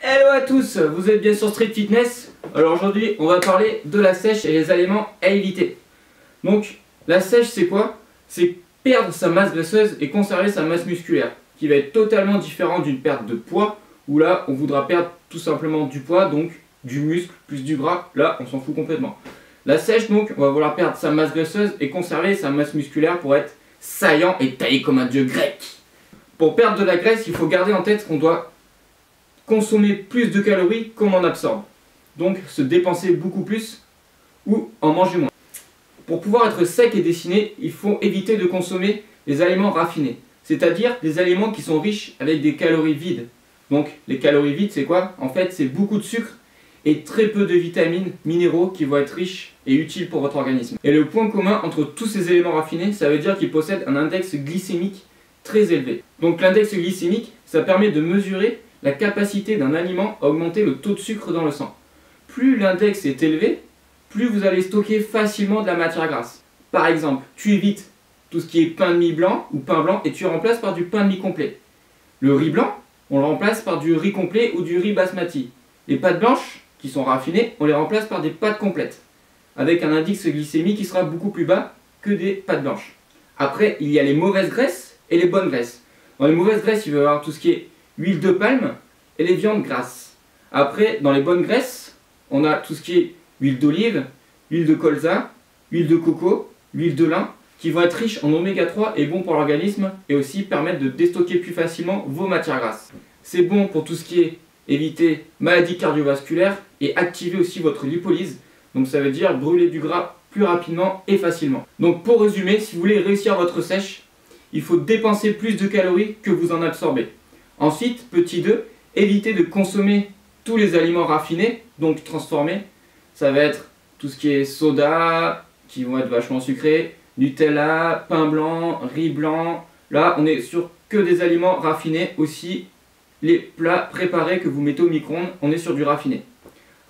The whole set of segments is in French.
Hello à tous, vous êtes bien sur Street Fitness. Alors aujourd'hui on va parler de la sèche et les aliments à éviter. Donc la sèche c'est quoi? C'est perdre sa masse graisseuse et conserver sa masse musculaire, qui va être totalement différent d'une perte de poids, où là on voudra perdre tout simplement du poids, donc du muscle plus du gras, là on s'en fout complètement. La sèche donc on va vouloir perdre sa masse graisseuse et conserver sa masse musculaire pour être saillant et taillé comme un dieu grec. Pour perdre de la graisse, il faut garder en tête qu'on doit consommer plus de calories qu'on en absorbe. Donc se dépenser beaucoup plus ou en manger moins. Pour pouvoir être sec et dessiné, il faut éviter de consommer des aliments raffinés. C'est-à-dire des aliments qui sont riches avec des calories vides. Donc les calories vides c'est quoi? En fait c'est beaucoup de sucre et très peu de vitamines, minéraux qui vont être riches et utiles pour votre organisme. Et le point commun entre tous ces éléments raffinés, ça veut dire qu'ils possèdent un index glycémique très élevé. Donc l'index glycémique, ça permet de mesurer la capacité d'un aliment à augmenter le taux de sucre dans le sang. Plus l'index est élevé, plus vous allez stocker facilement de la matière grasse. Par exemple, tu évites tout ce qui est pain de mie blanc ou pain blanc et tu remplaces par du pain de mie complet. Le riz blanc, on le remplace par du riz complet ou du riz basmati. Les pâtes blanches, qui sont raffinées, on les remplace par des pâtes complètes, avec un indice glycémique qui sera beaucoup plus bas que des pâtes blanches. Après, il y a les mauvaises graisses et les bonnes graisses. Dans les mauvaises graisses, il va y avoir tout ce qui est huile de palme et les viandes grasses. Après, dans les bonnes graisses, on a tout ce qui est huile d'olive, huile de colza, huile de coco, l'huile de lin, qui vont être riches en oméga 3 et bons pour l'organisme et aussi permettre de déstocker plus facilement vos matières grasses. C'est bon pour tout ce qui est éviter maladies cardiovasculaires et activer aussi votre lipolyse. Donc ça veut dire brûler du gras plus rapidement et facilement. Donc pour résumer, si vous voulez réussir votre sèche, il faut dépenser plus de calories que vous en absorbez. Ensuite, petit 2, évitez de consommer tous les aliments raffinés, donc transformés. Ça va être tout ce qui est soda, qui vont être vachement sucrés, Nutella, pain blanc, riz blanc. Là, on est sur que des aliments raffinés. Aussi, les plats préparés que vous mettez au micro-ondes, on est sur du raffiné.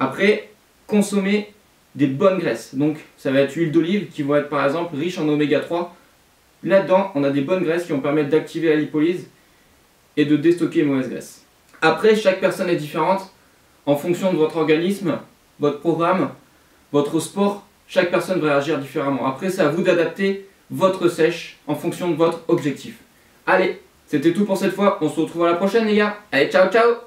Après, consommez des bonnes graisses. Donc, ça va être l'huile d'olive, qui va être par exemple riche en oméga 3. Là-dedans, on a des bonnes graisses qui vont permettre d'activer la lipolyse et de déstocker les mauvaises graisses. Après, chaque personne est différente. En fonction de votre organisme, votre programme, votre sport, chaque personne va réagir différemment. Après, c'est à vous d'adapter votre sèche en fonction de votre objectif. Allez, c'était tout pour cette fois. On se retrouve à la prochaine les gars. Allez, ciao ciao!